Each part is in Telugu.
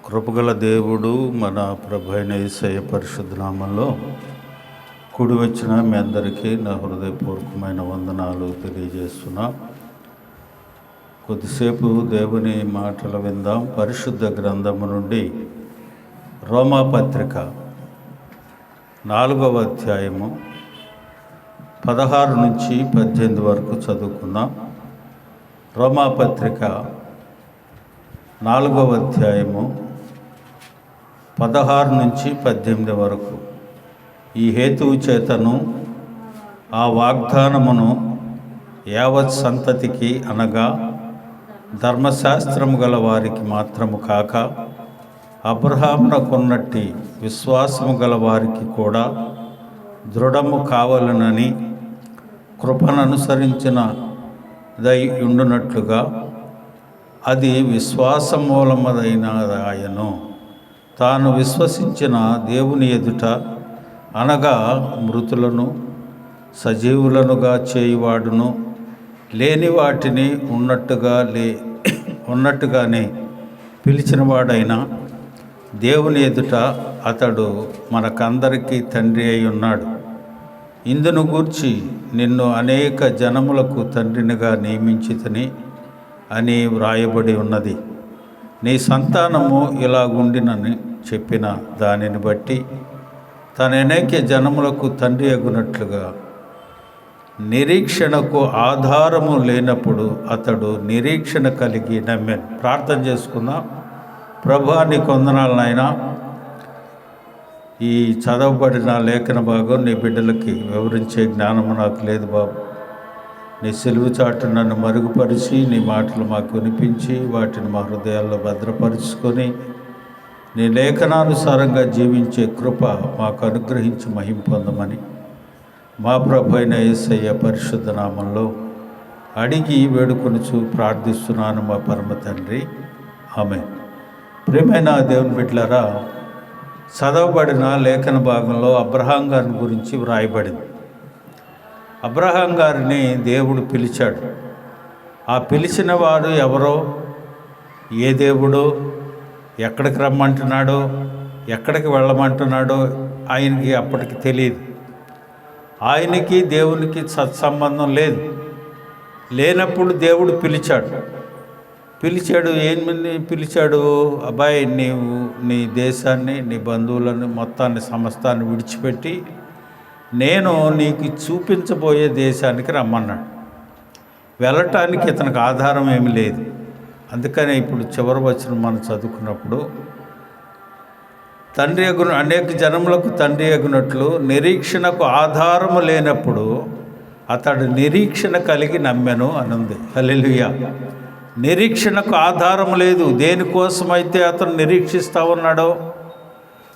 కృపగల దేవుడు మన ప్రభు అయిన యేసయ్య పరిశుద్ధ నామంలో కూడి వచ్చిన మీ అందరికీ నా హృదయపూర్వకమైన వందనాలు తెలియజేస్తున్నా. కొద్దిసేపు దేవుని మాటలు విందాం. పరిశుద్ధ గ్రంథము నుండి రోమాపత్రిక 4వ అధ్యాయము 16 నుంచి 18 వరకు చదువుకుందాం. రోమాపత్రిక 4వ అధ్యాయము 16 నుంచి 18 వరకు. ఈ హేతువు చేతను ఆ వాగ్దానమును యావత్ సంతతికి అనగా ధర్మశాస్త్రము గల వారికి మాత్రము కాక అబ్రహామునకున్నట్టి విశ్వాసము గల వారికి కూడా దృఢము కావాలనని కృపననుసరించిన దై ఉండునట్లుగా అది విశ్వాస మూలమదైనదాయను. తాను విశ్వసించిన దేవుని ఎదుట అనగా మృతులను సజీవులనుగా చేయువాడును లేని వాటిని ఉన్నట్టుగానే పిలిచినవాడైన దేవుని ఎదుట అతడు మనకందరికీ తండ్రి అయి ఉన్నాడు. ఇందును గూర్చి నిన్ను అనేక జనములకు తండ్రినిగా నియమించితిని అని వ్రాయబడి ఉన్నది. నీ సంతానము ఇలాగుండినని చెప్పిన దానిని బట్టి తన అనేక జనములకు తండ్రి అగునట్లుగా నిరీక్షణకు ఆధారము లేనప్పుడు అతడు నిరీక్షణ కలిగి నమ్మాను. ప్రార్థన చేసుకుందాం. ప్రభువా, నీ వందనాలు నాయనా. ఈ చదవబడిన లేఖన భాగం నీ బిడ్డలకి వివరించే జ్ఞానము నాకు లేదు బాబు. నీ సిలువ చాటు నన్ను మరుగుపరిచి నీ మాటలు మాకు వినిపించి వాటిని మా హృదయాల్లో భద్రపరుచుకొని నీ లేఖనానుసారంగా జీవించే కృప మాకు అనుగ్రహించి మహిమ పొందమని మా ప్రభు అయిన యేసయ్య పరిశుద్ధ నామంలో అడిగి వేడుకొనుచు ప్రార్థిస్తున్నాను మా పరమ తండ్రి, ఆమేన్. ప్రియమైన దేవుని బిడ్డలారా, చదవబడిన లేఖన భాగంలో అబ్రహాం గారిని గురించి వ్రాయబడింది. అబ్రహాం గారిని దేవుడు పిలిచాడు. ఆ పిలిచిన వారు ఎవరో, ఏ దేవుడో, ఎక్కడికి రమ్మంటున్నాడో, ఎక్కడికి వెళ్ళమంటున్నాడో ఆయనకి అప్పటికి తెలియదు. ఆయనకి దేవునికి సత్సంబంధం లేదు. లేనప్పుడు దేవుడు పిలిచాడు. ఏమని పిలిచాడు? అబ్బాయి, నీవు నీ దేశాన్ని, నీ బంధువులను, మొత్తాన్ని, సమస్తాన్ని విడిచిపెట్టి నేను నీకు చూపించబోయే దేశానికి రమ్మన్నాడు. వెళ్ళటానికి ఇతనికి ఆధారం ఏమి లేదు. అందుకనే ఇప్పుడు చివరి వచనం మనం చదువుకున్నప్పుడు తండ్రి అగును అనేక జనములకు తండ్రి అగునట్లు నిరీక్షణకు ఆధారము లేనప్పుడు అతడు నిరీక్షణ కలిగి నమ్మెను అనుంది. హల్లెలూయా. నిరీక్షణకు ఆధారం లేదు. దేనికోసమైతే అతను నిరీక్షిస్తూ ఉన్నాడో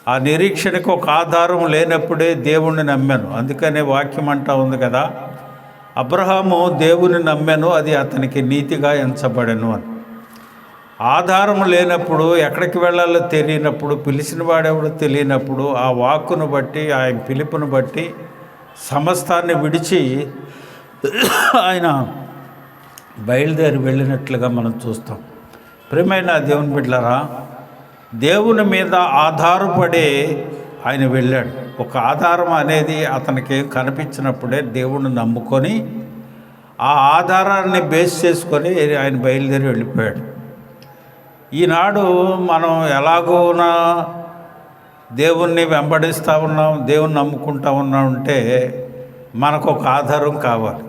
ఆ నిరీక్షణకు ఒక ఆధారం లేనప్పుడే దేవుణ్ణి నమ్మాను. అందుకనే వాక్యం అంటా ఉంది కదా, అబ్రహాము దేవుని నమ్మాను, అది అతనికి నీతిగా ఎంచబడెను అని. ఆధారం లేనప్పుడు, ఎక్కడికి వెళ్ళాలో తెలియనప్పుడు, పిలిచిన వాడెవడో తెలియనప్పుడు ఆ వాక్కును బట్టి, ఆయన పిలుపును బట్టి సమస్తాన్ని విడిచి ఆయన బయలుదేరి వెళ్ళినట్లుగా మనం చూస్తాం. ప్రియమైన దేవుని బిడ్డలారా, దేవుని మీద ఆధారపడే ఆయన వెళ్ళాడు. ఒక ఆధారం అనేది అతనికి కనిపించినప్పుడే దేవుణ్ణి నమ్ముకొని ఆ ఆధారాన్ని బేస్ చేసుకొని ఆయన బయలుదేరి వెళ్ళిపోయాడు. ఈనాడు మనం ఎలాగోనా దేవుణ్ణి వెంబడిస్తూ ఉన్నాం, దేవుణ్ణి నమ్ముకుంటూ ఉన్నాం అంటే మనకు ఒక ఆధారం కావాలి.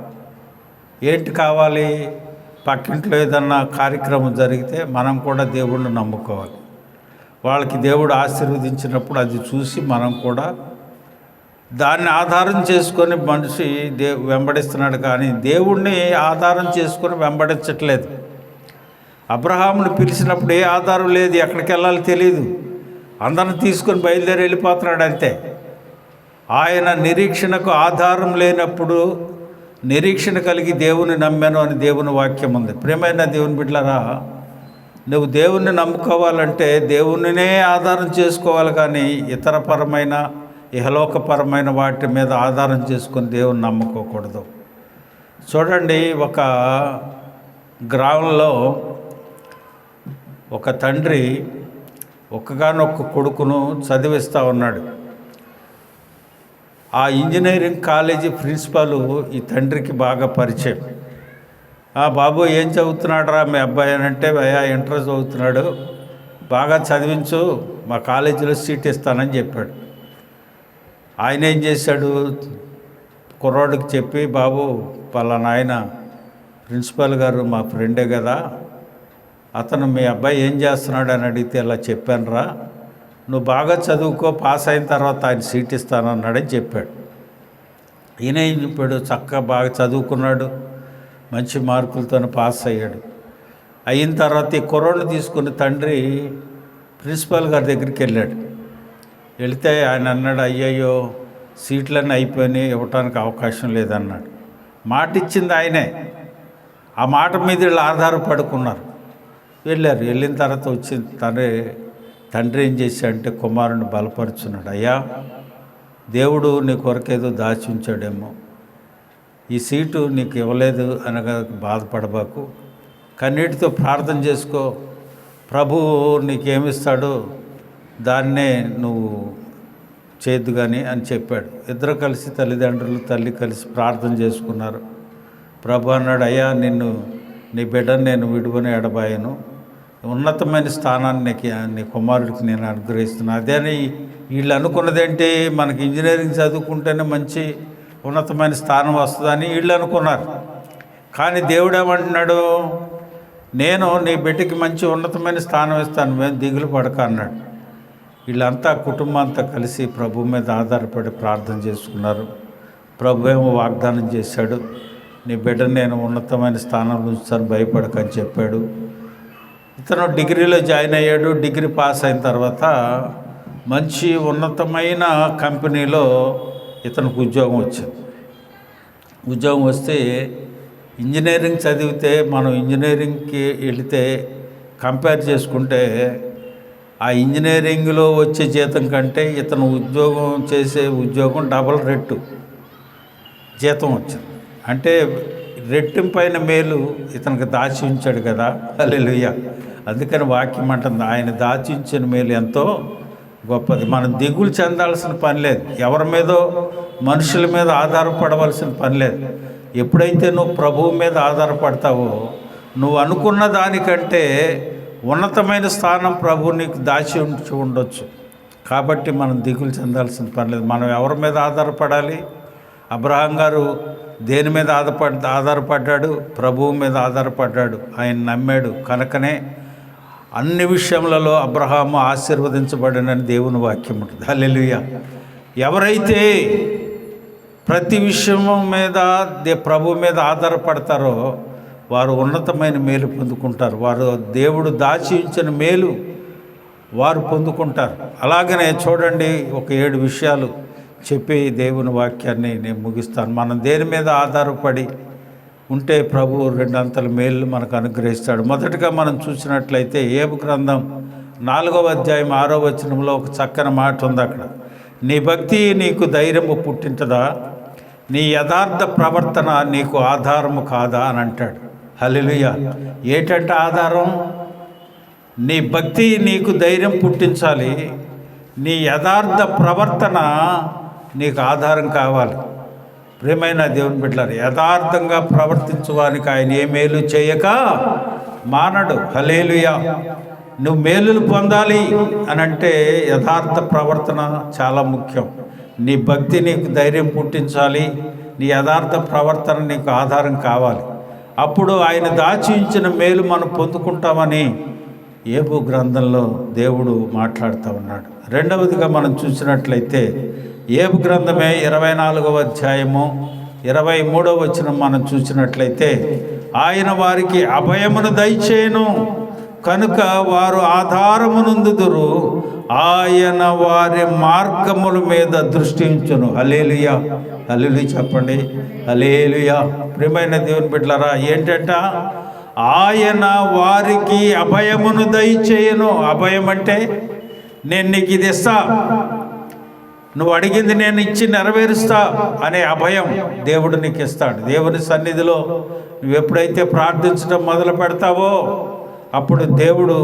ఏంటి కావాలి? పక్కింట్లో ఏదన్నా కార్యక్రమం జరిగితే మనం కూడా దేవుణ్ణి నమ్ముకోవాలి. వాళ్ళకి దేవుడు ఆశీర్వదించినప్పుడు అది చూసి మనం కూడా దాన్ని ఆధారం చేసుకొని మనిషి వెంబడిస్తున్నాడు. కానీ దేవుణ్ణి ఆధారం చేసుకొని వెంబడించట్లేదు. అబ్రహాముని పిలిచినప్పుడు ఏ ఆధారం లేదు, ఎక్కడికి వెళ్ళాలో తెలియదు, అందరిని తీసుకొని బయలుదేరి వెళ్ళిపోతున్నాడు అంతే. ఆయన నిరీక్షణకు ఆధారం లేనప్పుడు నిరీక్షణ కలిగి దేవుని నమ్మాను అని దేవుని వాక్యం ఉంది. ప్రియమైన దేవుని బిడ్డలారా, నువ్వు దేవుణ్ణి నమ్ముకోవాలంటే దేవునినే ఆధారం చేసుకోవాలి, కానీ ఇతరపరమైన ఇహలోకపరమైన వాటి మీద ఆధారం చేసుకొని దేవుని నమ్ముకోకూడదు. చూడండి, ఒక గ్రామంలో ఒక తండ్రి ఒక్కగానొక్క కొడుకును చదివిస్తూ ఉన్నాడు. ఆ ఇంజనీరింగ్ కాలేజీ ప్రిన్సిపాల్ ఈ తండ్రికి బాగా పరిచయం. బాబు ఏం చదువుతున్నాడు రా మీ అబ్బాయి అని అంటే, అయ్యా ఇంటర్ చదువుతున్నాడు, బాగా చదివించు, మా కాలేజీలో సీట్ ఇస్తానని చెప్పాడు. ఆయన ఏం చేశాడు, కుర్రాడికి చెప్పి, బాబు పలానా ఆయన ప్రిన్సిపాల్ గారు మా ఫ్రెండే కదా, అతను మీ అబ్బాయి ఏం చేస్తున్నాడు అని అడిగితే ఇలా చెప్పాను రా, నువ్వు బాగా చదువుకో, పాస్ అయిన తర్వాత ఆయన సీట్ ఇస్తానన్నాడని చెప్పాడు. ఈయన ఏం చెప్పాడు, చక్కగా బాగా చదువుకున్నాడు, మంచి మార్కులతో పాస్ అయ్యాడు. అయిన తర్వాత ఈ కుర్రోడ్ని తీసుకుని తండ్రి ప్రిన్సిపాల్ గారి దగ్గరికి వెళ్ళాడు. వెళితే ఆయన అన్నాడు, అయ్యయ్యో సీట్లన్నీ అయిపోయినాయి, ఇవ్వటానికి అవకాశం లేదన్నాడు. మాట ఇచ్చింది ఆయనే, ఆ మాట మీద వీళ్ళు ఆధారపడుకున్నారు. వెళ్ళిన తర్వాత వచ్చిన తండ్రి ఏం చేశాడంటే కుమారుని బలపరుచున్నాడు. అయ్యా దేవుడు నీ కొరకేదో దాచి ఉంచాడేమో, ఈ సీటు నీకు ఇవ్వలేదు అనగా బాధపడబాకు, కన్నీటితో ప్రార్థన చేసుకో, ప్రభువు నీకేమిస్తాడో దాన్నే నువ్వు చేద్దు కానీ అని చెప్పాడు. ఇద్దరు కలిసి తల్లిదండ్రులు తల్లి కలిసి ప్రార్థన చేసుకున్నారు. ప్రభు అన్నాడు, అయ్యా నీ బిడ్డను నేను విడువని ఎడబాయను, ఉన్నతమైన స్థానాన్ని నీ కుమారుడికి నేను అనుగ్రహిస్తున్నాను. అదే అని వీళ్ళు అనుకున్నదేంటి, మనకి ఇంజనీరింగ్ చదువుకుంటేనే మంచి ఉన్నతమైన స్థానం వస్తుందని వీళ్ళు అనుకున్నారు. కానీ దేవుడు ఏమంటున్నాడు, నేను నీ బిడ్డకి మంచి ఉన్నతమైన స్థానం ఇస్తాను, మేము దిగులు పడక అన్నాడు. వీళ్ళంతా కుటుంబం అంతా కలిసి ప్రభు మీద ఆధారపడి ప్రార్థన చేసుకున్నారు. ప్రభు ఏమో వాగ్దానం చేశాడు, నీ బిడ్డను నేను ఉన్నతమైన స్థానంలో ఉంచుతాను, భయపడకని చెప్పాడు. ఇతను డిగ్రీలో జాయిన్ అయ్యాడు. డిగ్రీ పాస్ అయిన తర్వాత మంచి ఉన్నతమైన కంపెనీలో ఇతనికి ఉద్యోగం వచ్చింది. ఉద్యోగం వస్తే ఇంజనీరింగ్ చదివితే మనం ఇంజనీరింగ్కి వెళితే కంపేర్ చేసుకుంటే ఆ ఇంజనీరింగ్లో వచ్చే జీతం కంటే ఇతను చేసే ఉద్యోగం డబల్ రెట్టు జీతం వచ్చింది. అంటే రెట్టింపైన మేలు ఇతనికి దాచి ఉంచాడు కదా, హల్లెలూయా. అందుకని వాక్యం అంటుంది, ఆయన దాచి ఉంచిన మేలు ఎంతో గొప్పది. మనం దిగులు చెందాల్సిన పని లేదు, ఎవరి మీదో మనుషుల మీద ఆధారపడవలసిన పని లేదు. ఎప్పుడైతే నువ్వు ప్రభువు మీద ఆధారపడతావో నువ్వు అనుకున్న దానికంటే ఉన్నతమైన స్థానం ప్రభువు నీకు దాచి ఉండొచ్చు. కాబట్టి మనం దిగులు చెందాల్సిన పని లేదు. మనం ఎవరి మీద ఆధారపడాలి? అబ్రహాం గారు దేని మీద ఆధారపడ్డాడు? ప్రభువు మీద ఆధారపడ్డాడు, ఆయన నమ్మాడు. కనుకనే అన్ని విషయములలో అబ్రహాము ఆశీర్వదించబడినని దేవుని వాక్యం ఉంటుంది. హల్లెలూయా. ఎవరైతే ప్రతి విషయము మీద ప్రభు మీద ఆధారపడతారో వారు ఉన్నతమైన మేలు పొందుకుంటారు. వారు దేవుడు దాచి ఉంచిన మేలు వారు పొందుకుంటారు. అలాగనే చూడండి, ఒక 7 విషయాలు చెప్పి దేవుని వాక్యాన్ని నేను ముగిస్తాను. మనం దేని మీద ఆధారపడి ఉంటే ప్రభు 2 అంతల మేలు మనకు అనుగ్రహిస్తాడు. మొదటగా మనం చూసినట్లయితే యోబు గ్రంథం 4వ అధ్యాయం 6వ వచనంలో ఒక చక్కని మాట ఉంది. అక్కడ నీ భక్తి నీకు ధైర్యము పుట్టించదా, నీ యథార్థ ప్రవర్తన నీకు ఆధారము కాదా అని అంటాడు. హల్లెలూయా. ఏంటంటే ఆధారం? నీ భక్తి నీకు ధైర్యం పుట్టించాలి, నీ యథార్థ ప్రవర్తన నీకు ఆధారం కావాలి. ప్రియమైన దేవుని బిడ్డలారా, యథార్థంగా ప్రవర్తించడానికి ఆయన ఏ మేలు చేయక మానడు. హల్లెలూయా. నువ్వు మేలులు పొందాలి అని అంటే యథార్థ ప్రవర్తన చాలా ముఖ్యం. నీ భక్తి నీకు ధైర్యం పుట్టించాలి, నీ యథార్థ ప్రవర్తన నీకు ఆధారం కావాలి. అప్పుడు ఆయన దాచి ఉంచిన మేలు మనం పొందుకుంటామని యోబు గ్రంథంలో దేవుడు మాట్లాడుతూ ఉన్నాడు. రెండవదిగా మనం చూసినట్లయితే యోబు గ్రంథమే 24వ అధ్యాయము 23వ వచనం మనం చూసినట్లయితే, ఆయన వారికి అభయమును దయచేయును కనుక వారు ఆధారమునందుదురు, ఆయన వారి మార్గముల మీద దృష్టి ఉంచును. హల్లెలూయా. హల్లెలూయా చెప్పండి, హల్లెలూయా. ప్రియమైన దేవుని బిడ్డలారా, ఏంటంట? ఆయన వారికి అభయమును దయచేయును. అభయం అంటే నేను నీకు ఇది ఇస్తా, నువ్వు అడిగింది నేను ఇచ్చి నెరవేరుస్తా అనే అభయం దేవుడు నీకు ఇస్తాడు. దేవుని సన్నిధిలో నువ్వు ఎప్పుడైతే ప్రార్థించడం మొదలు పెడతావో అప్పుడు దేవుడు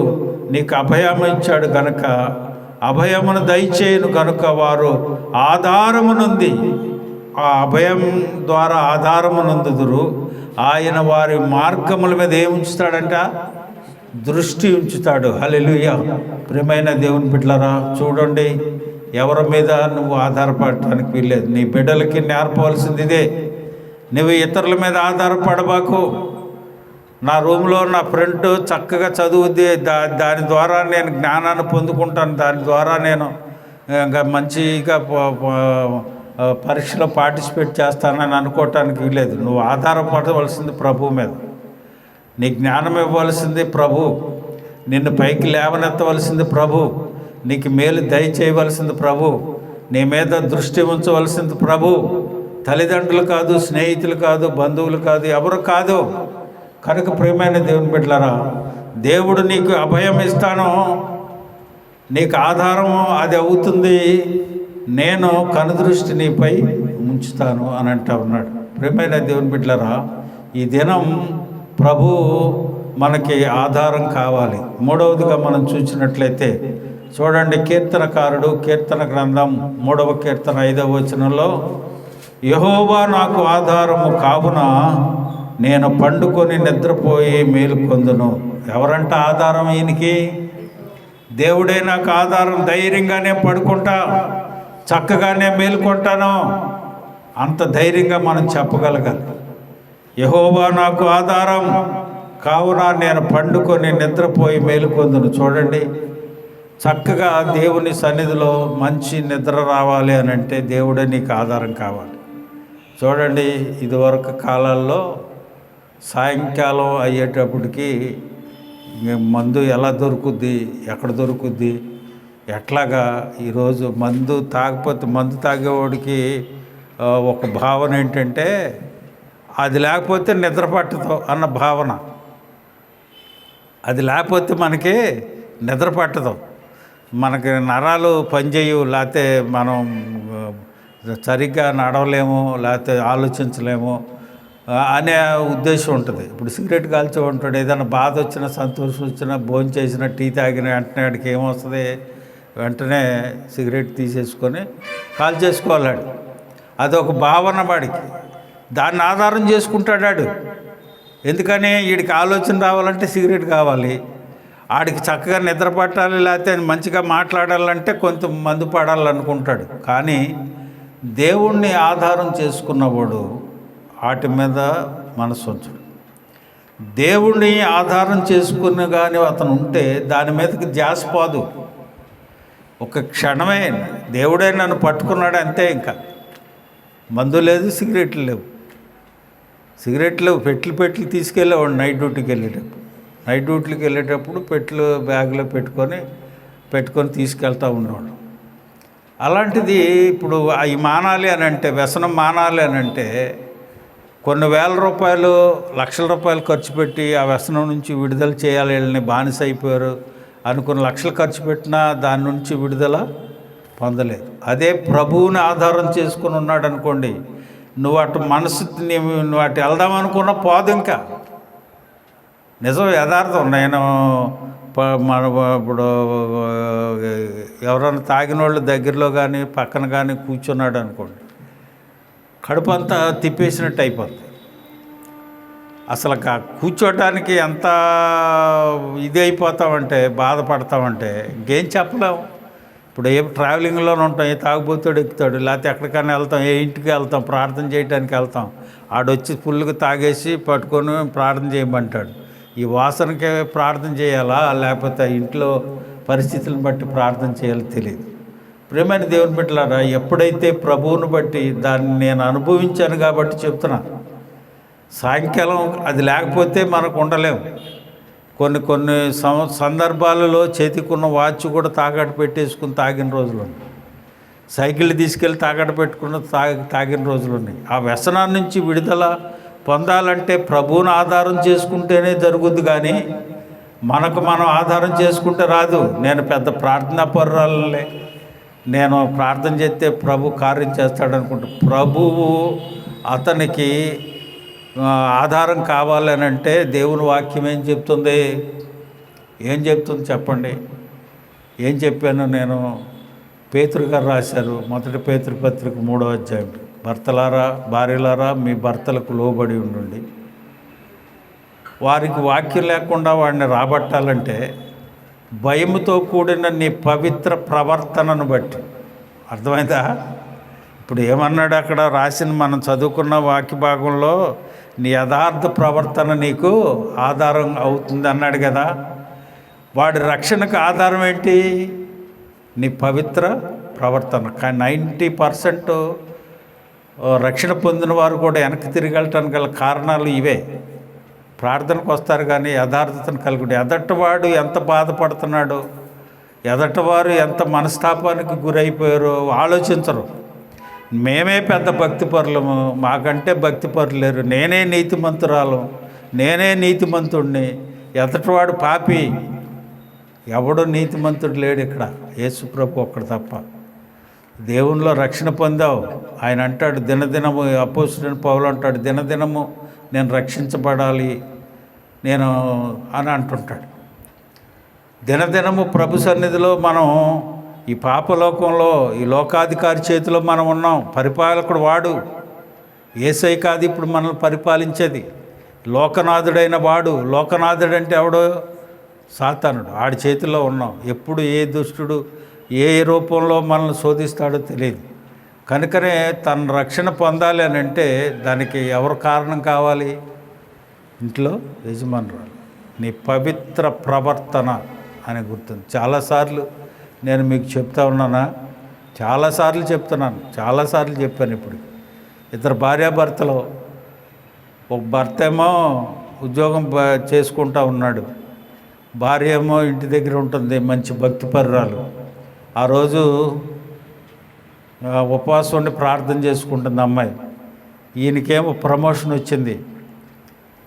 నీకు అభయం ఇచ్చాడు కనుక అభయమును దయచేయను కనుక వారు ఆధారమునుంది, ఆ అభయం ద్వారా ఆధారమునందుదురు. ఆయన వారి మార్గముల మీద ఏం ఉంచుతాడంట? దృష్టి ఉంచుతాడు. హల్లెలూయా. ప్రియమైన దేవుని బిడ్డలారా, చూడండి, ఎవరి మీద నువ్వు ఆధారపడటానికి వీల్లేదు. నీ బిడ్డలకి నేర్పవలసింది ఇదే. నువ్వు ఇతరుల మీద ఆధారపడబాకు. నా రూమ్లో నా ఫ్రెండ్ చక్కగా చదువుద్ది, దాని ద్వారా నేను జ్ఞానాన్ని పొందుకుంటాను, దాని ద్వారా నేను ఇంకా మంచిగా పరీక్షలో పార్టిసిపేట్ చేస్తానని అనుకోవటానికి వీలేదు. నువ్వు ఆధారపడవలసింది ప్రభు మీద. నీ జ్ఞానం ఇవ్వవలసింది ప్రభు, నిన్ను పైకి లేవనెత్తవలసింది ప్రభు, నీకు మేలు దయచేయవలసింది ప్రభు, నీ మీద దృష్టి ఉంచవలసింది ప్రభు. తల్లిదండ్రులు కాదు, స్నేహితులు కాదు, బంధువులు కాదు, ఎవరు కాదు. కనుక ప్రియమైన దేవుని బిడ్డలారా, దేవుడు నీకు అభయం ఇస్తాను, నీకు ఆధారం అది అవుతుంది, నేను కనుదృష్టి నీపై ఉంచుతాను అని అంటా ఉన్నాడు. ప్రియమైన దేవుని బిడ్డలారా, ఈ దినం ప్రభు మనకి ఆధారం కావాలి. మూడవదిగా మనం చూసినట్లయితే చూడండి, కీర్తనకారుడు కీర్తన గ్రంథం 3వ కీర్తన 5వ వచనంలో, యెహోవా నాకు ఆధారము కావున నేను పండుకొని నిద్రపోయి మేలుకొందును. ఎవరంట ఆధారం? ఈయనకి దేవుడే నాకు ఆధారం. ధైర్యంగానే పడుకుంటా, చక్కగానే మేలుకుంటాను, అంత ధైర్యంగా మనం చెప్పగలగాలి. యెహోవా నాకు ఆధారం కావున నేను పండుకొని నిద్రపోయి మేలుకొందును. చూడండి, చక్కగా దేవుని సన్నిధిలో మంచి నిద్ర రావాలి అని అంటే దేవుడే నీకు ఆధారం కావాలి. చూడండి, ఇదివరకు కాలాల్లో సాయంకాలం అయ్యేటప్పటికి మందు ఎలా దొరుకుద్ది, ఎక్కడ దొరుకుద్ది, ఎట్లాగా. ఈరోజు మందు తాగేవాడికి ఒక భావన ఏంటంటే, అది లేకపోతే నిద్ర పట్టదు అన్న భావన. అది లేకపోతే మనకి నిద్ర పట్టదు, మనకి నరాలు పనిచేయవు, లేకపోతే మనం సరిగ్గా నడవలేము, లేకపోతే ఆలోచించలేము అనే ఉద్దేశం ఉంటుంది. ఇప్పుడు సిగరెట్ కాల్చే ఉంటాడు, ఏదైనా బాధ వచ్చినా, సంతోషం వచ్చినా, భోజనం చేసినా, టీ తాగిన వెంటనే వాడికి ఏమొస్తుంది, వెంటనే సిగరెట్ తీసేసుకొని కాల్ చేసుకోవాలాడు. అదొక భావన వాడికి, దాన్ని ఆధారం చేసుకుంటాడాడు. ఎందుకని? వీడికి ఆలోచన రావాలంటే సిగరెట్ కావాలి, ఆడికి చక్కగా నిద్ర పట్టాలి, లేకపోతే మంచిగా మాట్లాడాలంటే కొంత మందు పడాలనుకుంటాడు. కానీ దేవుణ్ణి ఆధారం చేసుకున్నవాడు వాటి మీద మనసు ఉంచడు. దేవుణ్ణి ఆధారం చేసుకుని కానీ అతను ఉంటే దాని మీదకి ధ్యాస పోదు. ఒక క్షణమే దేవుడే నన్ను పట్టుకున్నాడు అంతే. ఇంకా మందు లేదు, సిగరెట్లు లేవు. పెట్లు తీసుకెళ్ళేవాడు నైట్ డ్యూటీకి వెళ్ళేటప్పుడు పెట్లు బ్యాగ్లో పెట్టుకొని తీసుకెళ్తూ ఉండేవాడు. అలాంటిది ఇప్పుడు అవి మానాలి అని అంటే, వ్యసనం మానాలి అని అంటే కొన్ని వేల రూపాయలు, లక్షల రూపాయలు ఖర్చు పెట్టి ఆ వ్యసనం నుంచి విడుదల చేయాలి, వీళ్ళని బానిస అయిపోయారు అనుకుని లక్షలు ఖర్చు పెట్టినా దాని నుంచి విడుదల పొందలేదు. అదే ప్రభువుని ఆధారం చేసుకుని ఉన్నాడు అనుకోండి, నువ్వు అటు మనసు నువ్వు అటు వెళ్దామనుకున్న పోదు. ఇంకా నిజం, యథార్థం. నేను ఇప్పుడు ఎవరైనా తాగిన వాళ్ళు దగ్గరలో కానీ పక్కన కానీ కూర్చున్నాడు అనుకోండి, కడుపు అంతా తిప్పేసినట్టు అయిపోతుంది. అసలు కూర్చోటానికి ఎంత ఇది అయిపోతామంటే, బాధపడతామంటే ఇంకేం చెప్పలేము. ఇప్పుడు ఏ ట్రావెలింగ్లోనే ఉంటాం, ఏ తాగుబోతాడు ఎక్కుతాడు, లేకపోతే ఎక్కడికైనా వెళ్తాం, ఏ ఇంటికి వెళ్తాం, ప్రార్థన చేయడానికి వెళ్తాం, ఆడొచ్చి ఫుల్గా తాగేసి పట్టుకొని ప్రార్థన చేయమంటాడు. ఈ వాసనకే ప్రార్థన చేయాలా, లేకపోతే ఇంట్లో పరిస్థితులను బట్టి ప్రార్థన చేయాలో తెలియదు. ప్రియమైన దేవుని బిడ్డలారా, ఎప్పుడైతే ప్రభువుని బట్టి దాన్ని నేను అనుభవించాను కాబట్టి చెప్తున్నా. సాయంకాలం అది లేకపోతే మనకు ఉండలేము. కొన్ని సందర్భాలలో చేతికున్న వాచ్ కూడా తాకట్టు పెట్టేసుకుని తాగిన రోజులు ఉన్నాయి. సైకిల్ తీసుకెళ్ళి తాకట్టు పెట్టుకున్న తాగిన రోజులు ఉన్నాయి. ఆ వ్యసనాన్ని నుంచి విడుదల పొందాలంటే ప్రభువుని ఆధారం చేసుకుంటేనే జరుగుద్ది, కానీ మనకు మనం ఆధారం చేసుకుంటే రాదు. నేను పెద్ద ప్రార్థనా పరురాలే, నేను ప్రార్థన చేస్తే ప్రభు కార్యం చేస్తాడనుకుంటా. ప్రభువు అతనికి ఆధారం కావాలని అంటే దేవుని వాక్యం ఏం చెప్తుంది? ఏం చెప్తుంది చెప్పండి? ఏం చెప్పాను నేను? పేతురు గారు రాశారు, మొదటి పేతురు పత్రిక 3వ అధ్యాయం, భర్తలారా భార్యలారా మీ భర్తలకు లోబడి ఉండండి. వారికి వాక్యం లేకుండా వాడిని రాబట్టాలంటే భయముతో కూడిన నీ పవిత్ర ప్రవర్తనను బట్టి. అర్థమైందా? ఇప్పుడు ఏమన్నాడు అక్కడ రాసిన మనం చదువుకున్న వాక్య భాగంలో, నీ యథార్థ ప్రవర్తన నీకు ఆధారం అవుతుంది అన్నాడు కదా. వాడి రక్షణకు ఆధారం ఏంటి? నీ పవిత్ర ప్రవర్తన. కానీ 90% రక్షణ పొందిన వారు కూడా వెనక్కి తిరిగి వెళ్ళటానికి గల కారణాలు ఇవే. ప్రార్థనకు వస్తారు కానీ యథార్థతను కలిగి, ఎదటవాడు ఎంత బాధపడుతున్నాడో, ఎదటవారు ఎంత మనస్తాపానికి గురైపోయారో ఆలోచించరు. మేమే పెద్ద భక్తిపరులము, మాకంటే భక్తిపరులు లేరు, నేనే నీతిమంతురాలు, నేనే నీతిమంతుడిని, ఎదటవాడు పాపి. ఎవడో నీతిమంతుడు లేడు ఇక్కడ, యేసుప్రభు ఒక్కడు తప్ప. దేవునిలో రక్షణ పొందావు. ఆయన అంటాడు దినదినము, అపోస్తలుడైన పౌలు అంటాడు, దినదినము నేను రక్షించబడాలి నేను అని అంటుంటాడు. దినదినము ప్రభు సన్నిధిలో మనం ఈ పాపలోకంలో, ఈ లోకాధికారి చేతిలో మనం ఉన్నాం. పరిపాలకుడు వాడు, యేసయ్య కాదు ఇప్పుడు మనల్ని పరిపాలించేది, లోకనాథుడైన వాడు. లోకనాథుడు అంటే ఎవడో? సాతానుడు. ఆడి చేతిలో ఉన్నాం. ఎప్పుడు ఏ దుష్టుడు ఏ రూపంలో మనల్ని శోధిస్తాడో తెలియదు. కనుకనే తన రక్షణ పొందాలి అని అంటే దానికి ఎవరు కారణం కావాలి? ఇంట్లో యజమానురాలు. నీ పవిత్ర ప్రవర్తన అని గుర్తుంది. చాలాసార్లు నేను మీకు చెప్తా ఉన్నానా? చాలాసార్లు చెప్తున్నాను, చాలాసార్లు చెప్పాను. ఇప్పుడు ఇద్దరు భార్యాభర్తలు, ఒక భర్త ఏమో ఉద్యోగం చేసుకుంటూ ఉన్నాడు, భార్య ఏమో ఇంటి దగ్గర ఉంటుంది, మంచి భక్తిపరురాలు. ఆ రోజు ఉపవాసం ఉండి ప్రార్థన చేసుకుంటుంది అమ్మాయి. ఈయనకేమో ప్రమోషన్ వచ్చింది.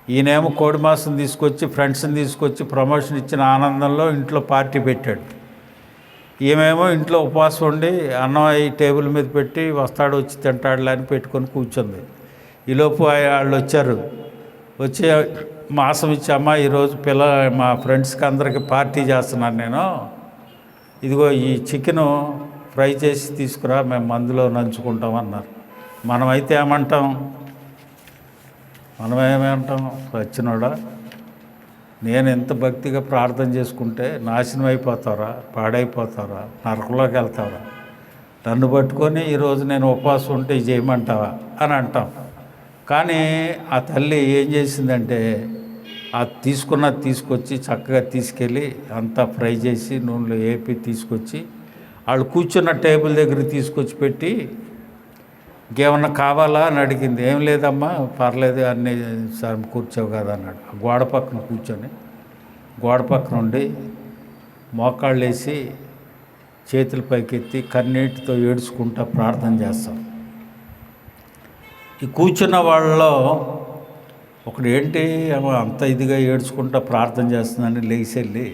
ఈయనేమో కోడి మాసం తీసుకొచ్చి ఫ్రెండ్స్ని తీసుకొచ్చి ప్రమోషన్ ఇచ్చిన ఆనందంలో ఇంట్లో పార్టీ పెట్టాడు. ఈమెమో ఇంట్లో ఉపవాసం ఉండి అన్నం ఈ టేబుల్ మీద పెట్టి వస్తాడు వచ్చి తింటాడులే అని పెట్టుకొని కూర్చుంది. ఈలోపు వాళ్ళు వచ్చారు. వచ్చి మాసం ఇచ్చి, అమ్మ ఈరోజు మా ఫ్రెండ్స్కి అందరికీ పార్టీ చేస్తున్నాను నేను, ఇదిగో ఈ చికెను ఫ్రై చేసి తీసుకురా, మేము మందులో నంచుకుంటాం అన్నారు. మనమైతే ఏమంటాం? మనమేమంటాం? వచ్చినోడా, నేను ఎంత భక్తిగా ప్రార్థన చేసుకుంటే నాశనం అయిపోతారా, పాడైపోతారా, నరకంలోకి వెళ్తారా, నన్ను పట్టుకొని ఈరోజు నేను ఉపవాసం ఉంటే చేయమంటావా అని అంటాం. కానీ ఆ తల్లి ఏం చేసిందంటే, అది తీసుకొచ్చి చక్కగా తీసుకెళ్ళి అంతా ఫ్రై చేసి నూనెలో వేపి తీసుకొచ్చి వాళ్ళు కూర్చున్న టేబుల్ దగ్గర తీసుకొచ్చి పెట్టి, ఇంకేమన్నా కావాలా అని అడిగింది. ఏం లేదమ్మా పర్లేదు అన్నీ సార్ కూర్చోవు కదా అన్నాడు. గోడ పక్కన కూర్చొని గోడ పక్కన ఉండి మోకాళ్ళు వేసి చేతుల పైకెత్తి కన్నీటితో ఏడ్చుకుంటా ప్రార్థన చేస్తాం. ఈ కూర్చున్న వాళ్ళలో ఒకడు ఏంటి అంత ఇదిగా ఏడ్చుకుంటా ప్రార్థన చేస్తుందని లేచి వెళ్ళి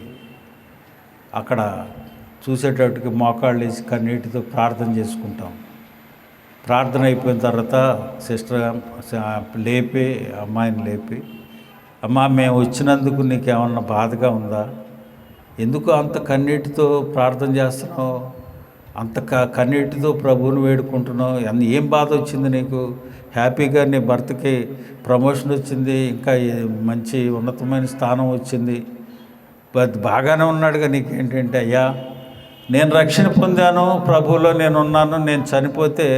అక్కడ చూసేటట్టుకి మోకాళ్ళు వేసి కన్నీటితో ప్రార్థన చేసుకుంటాం. ప్రార్థన అయిపోయిన తర్వాత సిస్టర్ లేపి అమ్మాయిని లేపి, అమ్మా మేము వచ్చినందుకు నీకేమన్నా బాధగా ఉందా? ఎందుకు అంత కన్నీటితో ప్రార్థన చేస్తున్నావు? అంత కన్నీటితో ప్రభువుని వేడుకుంటున్నావు? ఏం బాధ వచ్చింది నీకు? హ్యాపీగా నీ భర్తకి ప్రమోషన్ వచ్చింది, ఇంకా మంచి ఉన్నతమైన స్థానం వచ్చింది, బాగానే ఉన్నాడుగా, నీకేంటంటే అయ్యా నేను రక్షణ పొందాను, ప్రభువులో నేను ఉన్నాను, నేను చనిపోతే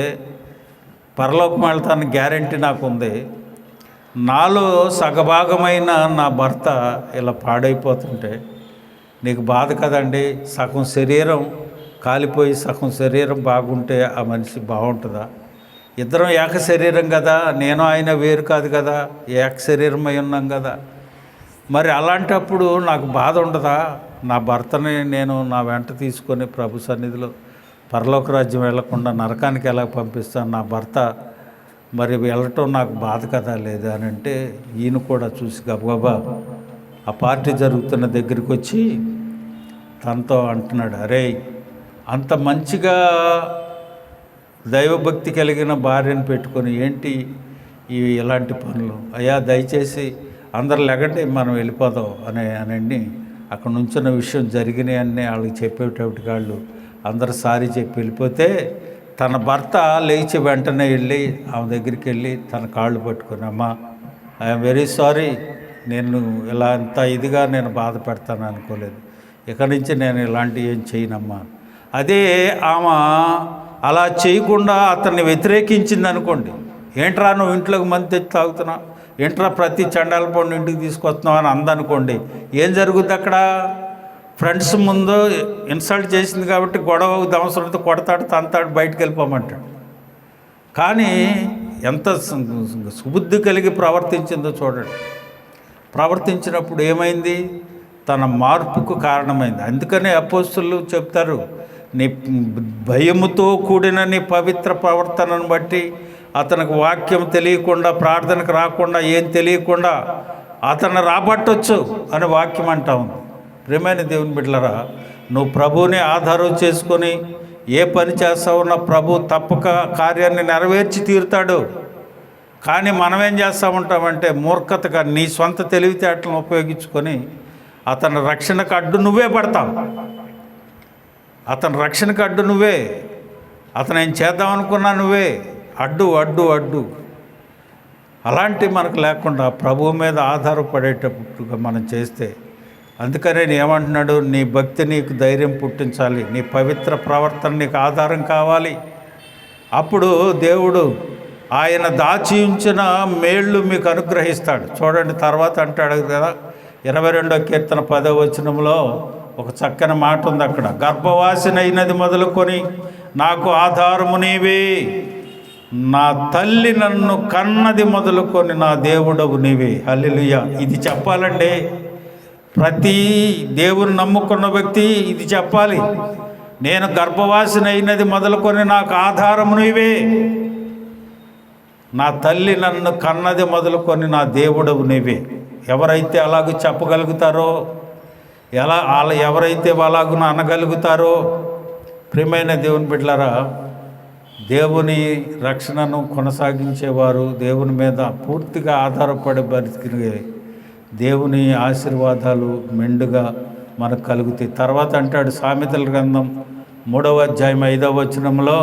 పరలోకం వెళ్తాను గ్యారెంటీ నాకు ఉంది. నాలో సగభాగమైన నా భర్త ఇలా పాడైపోతుంటే నీకు బాధ కదండి? సగం శరీరం కాలిపోయి సగం శరీరం బాగుంటే ఆ మనిషి బాగుంటుందా? ఇద్దరం ఏక శరీరం కదా, నేను ఆయన వేరు కాదు కదా, ఏక శరీరమై ఉన్నాం కదా. మరి అలాంటప్పుడు నాకు బాధ ఉండదా? నా భర్తని నేను నా వెంట తీసుకొని ప్రభు సన్నిధిలో పరలోక రాజ్యం వెళ్లకుండా నరకానికి ఎలా పంపిస్తాను? నా భర్త మరి వెళ్ళటం నాకు బాధ కదా లేదు అని అంటే, ఈయన కూడా చూసి గబగబా ఆ పార్టీ జరుగుతున్న దగ్గరికి వచ్చి తనతో అంటున్నాడు, అరే అంత మంచిగా దైవభక్తి కలిగిన భార్యను పెట్టుకొని ఏంటి ఇలాంటి పనులు? అయ్యా దయచేసి అందరు లెగండి మనం వెళ్ళిపోదాం అనండి అక్కడ నుంచిన విషయం జరిగినాయన్నీ వాళ్ళకి చెప్పేటప్పటికి వాళ్ళు అందరు సారీ చెప్పి వెళ్ళిపోతే తన భర్త లేచి వెంటనే వెళ్ళి ఆమె దగ్గరికి వెళ్ళి తన కాళ్ళు పట్టుకుని, అమ్మా ఐఎమ్ వెరీ సారీ, నేను ఇలా అంత ఇదిగా నేను బాధ పెడతాను అనుకోలేదు, ఇక నుంచి నేను ఇలాంటివి ఏం చేయనమ్మా. అదే ఆమె అలా చేయకుండా అతన్ని వ్యతిరేకించింది అనుకోండి, ఏంట్రా నువ్వు ఇంట్లోకి మంది తెచ్చి తాగుతున్నావు, ఏంట్రా ప్రతి చండాల పండు ఇంటికి తీసుకొస్తున్నావు అని అందనుకోండి, ఏం జరుగుద్ది అక్కడ? ఫ్రెండ్స్ ముందు ఇన్సల్ట్ చేసింది కాబట్టి గొడవ అవసరంతో కొడతాడు, తంతాడు, బయటకు వెళ్ళిపోమంటాడు. కానీ ఎంత సుబుద్ధి కలిగి ప్రవర్తించిందో చూడండి. ప్రవర్తించినప్పుడు ఏమైంది? తన మార్పుకు కారణమైంది. అందుకనే అపోస్తులు చెప్తారు, నీ భయముతో కూడిన నీ పవిత్ర ప్రవర్తనను బట్టి అతనికి వాక్యం తెలియకుండా, ప్రార్థనకు రాకుండా, ఏం తెలియకుండా అతను రాబట్టవచ్చు అని వాక్యం అంటా ఉంది. ప్రియమైన దేవుని బిడ్డలారా, నువ్వు ప్రభువుని ఆధారం చేసుకొని ఏ పని చేస్తావో నా ప్రభు తప్పక కార్యాన్ని నెరవేర్చి తీరుతాడు. కానీ మనం ఏం చేస్తూ ఉంటామంటే మూర్ఖతగా నీ సొంత తెలివితేటలను ఉపయోగించుకొని అతని రక్షణకు అడ్డు నువ్వే పడతావు. అతని రక్షణకు అడ్డు నువ్వే, అతను ఏం చేద్దామనుకున్నా నువ్వే అడ్డు అడ్డు అడ్డు. అలాంటి మనకు లేకుండా ప్రభువు మీద ఆధారపడేటట్టుగా మనం చేస్తే, అందుకనే నేను ఏమంటున్నాడు, నీ భక్తి నీకు ధైర్యం పుట్టించాలి, నీ పవిత్ర ప్రవర్తన నీకు ఆధారం కావాలి. అప్పుడు దేవుడు ఆయన దాచి ఉంచిన మేళ్ళు మీకు అనుగ్రహిస్తాడు. చూడండి, తర్వాత అంటాడు కదా 22వ కీర్తన 10వ వచనంలో ఒక చక్కని మాట ఉంది అక్కడ, గర్భవాసినైనది మొదలుకొని నాకు ఆధారము నీవే, నా తల్లి నన్ను కన్నది మొదలుకొని నా దేవుడవు నీవే. హల్లెలూయా. ఇది చెప్పాలండి, ప్రతి దేవుని నమ్ముకున్న వ్యక్తి ఇది చెప్పాలి. నేను గర్భవాసినైనది మొదలుకొని నాకు ఆధారము నీవే, నా తల్లి నన్ను కన్నది మొదలుకొని నా దేవుడవు నీవే. ఎవరైతే అలాగూ చెప్పగలుగుతారో, ఎవరైతే అలాగున అనగలుగుతారో, ప్రియమైన దేవుని బిడ్డలారా, దేవుని రక్షణను కొనసాగించేవారు, దేవుని మీద పూర్తిగా ఆధారపడి బతికిన దేవుని ఆశీర్వాదాలు మెండుగా మనకు కలుగుతాయి. తర్వాత అంటాడు సామెతల గ్రంథం 3వ అధ్యాయం 5వ వచనంలో,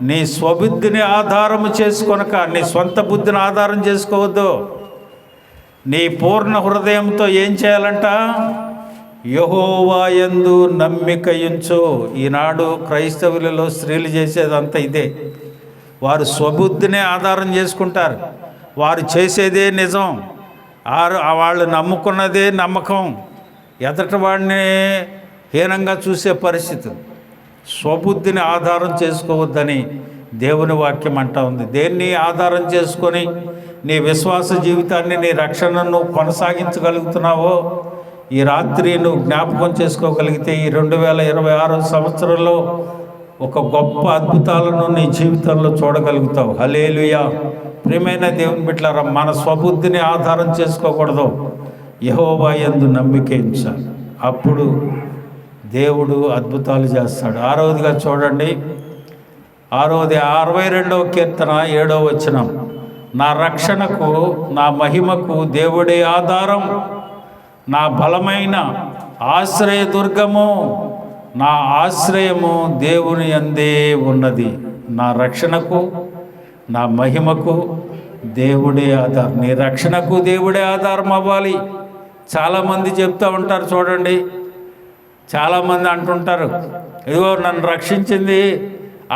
నీ స్వబుద్ధిని ఆధారము చేసుకొనక, నీ సొంత బుద్ధిని ఆధారం చేసుకోవద్దు, నీ పూర్ణ హృదయంతో ఏం చేయాలంట? యెహోవా యందు నమ్మిక ఉంచు. ఈనాడు క్రైస్తవులలో స్త్రీలు చేసేదంతా ఇదే. వారు స్వబుద్ధినే ఆధారం చేసుకుంటారు, వారు చేసేదే నిజం, వాళ్ళు నమ్ముకున్నదే నమ్మకం, ఎదటి వాడిని హీనంగా చూసే పరిస్థితి. స్వబుద్ధిని ఆధారం చేసుకోవద్దని దేవుని వాక్యం అంటా ఉంది. దేన్ని ఆధారం చేసుకొని నీ విశ్వాస జీవితాన్ని, నీ రక్షణను కొనసాగించగలుగుతున్నావో ఈ రాత్రి నువ్వు జ్ఞాపకం చేసుకోగలిగితే ఈ 2026 సంవత్సరంలో ఒక గొప్ప అద్భుతాలను నీ జీవితంలో చూడగలుగుతావు. హల్లెలూయా. ప్రియమైన దేవుని బిడ్డలారా, మన స్వబుద్ధిని ఆధారం చేసుకోకూడదు, యెహోవా యందు నమ్మిక ఉంచాలి. అప్పుడు దేవుడు అద్భుతాలు చేస్తాడు. 6వదిగా చూడండి, 62వ కీర్తన 7వ వచనం, నా రక్షణకు నా మహిమకు దేవుడే ఆధారం, నా బలమైన ఆశ్రయదుర్గము, నా ఆశ్రయము దేవుని యందే ఉన్నది. నా రక్షణకు నా మహిమకు దేవుడే ఆధారం. నీ రక్షణకు దేవుడే ఆధారం అవ్వాలి. చాలామంది చెప్తూ ఉంటారు చూడండి, చాలామంది అంటుంటారు, ఇదిగో నన్ను రక్షించింది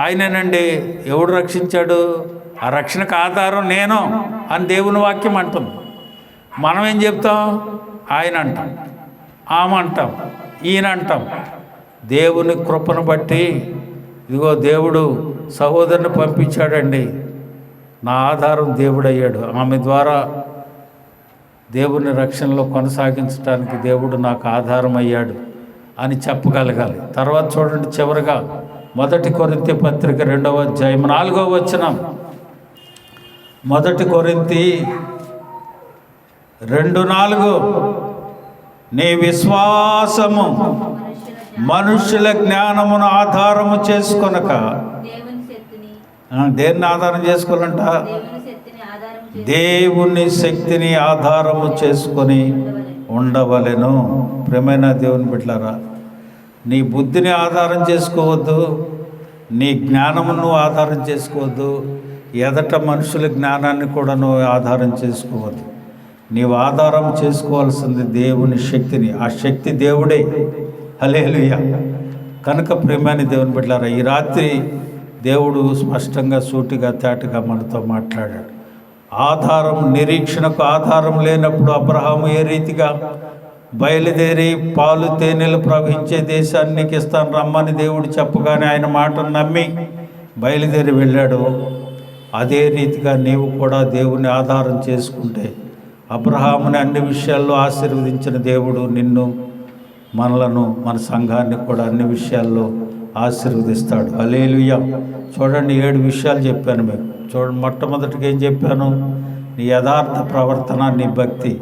ఆయనేనండి. ఎవడు రక్షించాడు? ఆ రక్షణకు ఆధారం నేను అని దేవుని వాక్యం అంటుంది. మనం ఏం చెప్తాం? ఆయన అంటాం, ఆమె అంటాం, ఈయన అంటాం. దేవుని కృపను బట్టి ఇదిగో దేవుడు సహోదరుని పంపించాడండి, నా ఆధారం దేవుడయ్యాడు, ఆమె ద్వారా దేవుని రక్షణలో కొనసాగించడానికి దేవుడు నాకు ఆధారం అయ్యాడు అని చెప్పగలగాలి. తర్వాత చూడండి, చివరిగా 1 కొరింథీ పత్రిక 2వ అధ్యాయం 4వ వచనం. 1 కొరింథీ 2:4, నీ విశ్వాసము మనుషుల జ్ఞానమును ఆధారము చేసుకొనక, దేన్ని ఆధారం చేసుకోవాలంట? దేవుని శక్తిని ఆధారము చేసుకొని ఉండవలెను. ప్రియమైన దేవుని బిడ్డలారా, నీ బుద్ధిని ఆధారం చేసుకోవద్దు, నీ జ్ఞానమును ఆధారం చేసుకోవద్దు, ఎదట మనుషుల జ్ఞానాన్ని కూడా నువ్వు ఆధారం చేసుకోవద్దు. నీవు ఆధారం చేసుకోవాల్సింది దేవుని శక్తిని. ఆ శక్తి దేవుడే. హల్లెలూయా. కనుక ప్రియమైన దేవుని బిడ్డలారా, ఈ రాత్రి దేవుడు స్పష్టంగా సూటిగా తేటగా మనతో మాట్లాడాడు. ఆధారం, నిరీక్షణకు ఆధారం లేనప్పుడు అబ్రహాము ఏ రీతిగా బయలుదేరి పాలు తేనెలు ప్రవహించే దేశాన్ని నీకు ఇస్తాను రమ్మని దేవుడు చెప్పగానే ఆయన మాటను నమ్మి బయలుదేరి వెళ్ళాడు. అదే రీతిగా నీవు కూడా దేవుని ఆధారం చేసుకుంటే అబ్రహాముని అన్ని విషయాల్లో ఆశీర్వదించిన దేవుడు నిన్ను, మనలను, మన సంఘాన్ని కూడా అన్ని విషయాల్లో ఆశీర్వదిస్తాడు. హల్లెలూయా. చూడండి, 7 విషయాలు చెప్పాను మీకు. చూడండి, మొట్టమొదటిగా ఏం చెప్పాను? నీ యథార్థ ప్రవర్తన, నీ భక్తి.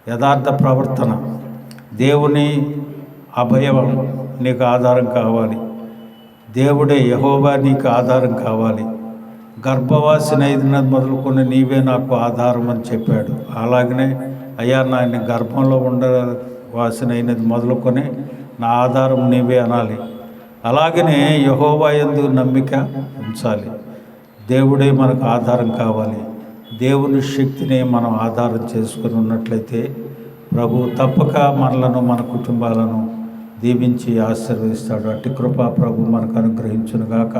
యథార్థ ప్రవర్తన, దేవుని అభయం నీకు ఆధారం కావాలి. దేవుడే యెహోవా నీకు ఆధారం కావాలి. గర్భవాసినైనది మొదలుకొని నీవే నాకు ఆధారం అని చెప్పాడు. అలాగనే అయ్యా, నా గర్భంలో ఉండవాసినైనది మొదలుకొని నా ఆధారం నీవే అనాలి. అలాగనే యెహోవా యందు నమ్మిక ఉంచాలి. దేవుడే మనకు ఆధారం కావాలి. దేవుని శక్తిని మనం ఆధారం చేసుకుని ఉన్నట్లయితే ప్రభు తప్పక మనలను, మన కుటుంబాలను దీవించి ఆశీర్వదిస్తాడు. అట్టి కృప ప్రభు మనకు అనుగ్రహించునుగాక.